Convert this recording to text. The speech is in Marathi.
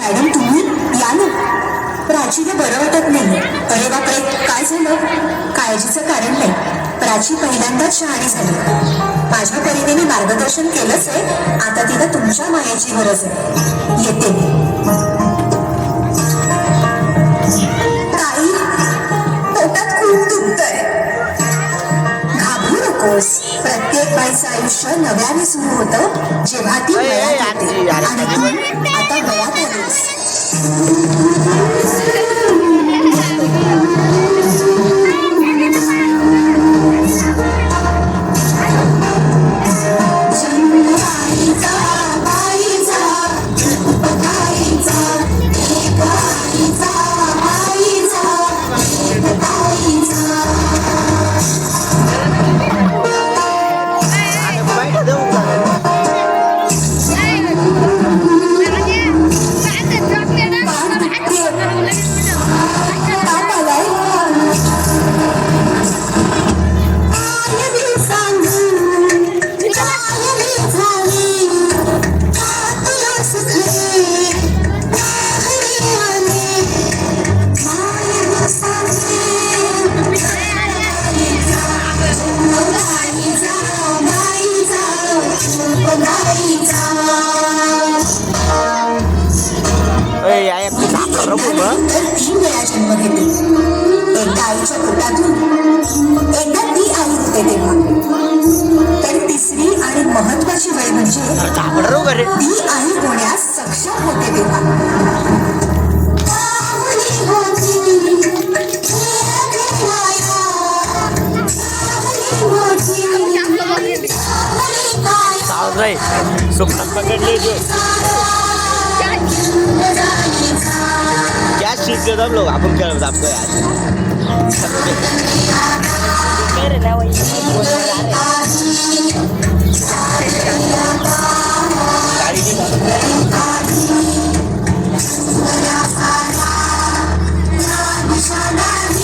मॅडम तुम्ही या ना. प्राचीला बरं वाटत नाही. अरे बापरे, काय झालं? काळजीचं कारण नाही. प्राची पहिल्यांदाच शहाणी झाली. माझ्या परीने मी मार्गदर्शन केलंच आहे. आता तिला तुमच्या मायेची गरज आहे. येते मी. ताई, पोटात खूप दुखतंय. घाबरू नकोस. प्रत्येक बाईचं आयुष्य नव्याने सुरू होतं जेव्हा ती वयात येते. आणि तू आता वयात आलीस. तीन वेळा जन्म घेते. एकदा आईच्या पोटातून, एकदा ती आई होते तेव्हा. तर तिसरी आणि महत्वाची वेळ म्हणजे ती आई होण्यास सक्षम होते तेव्हा. पकड़ले जो क्या सीख गए हम लोग अपन क्या आपको यार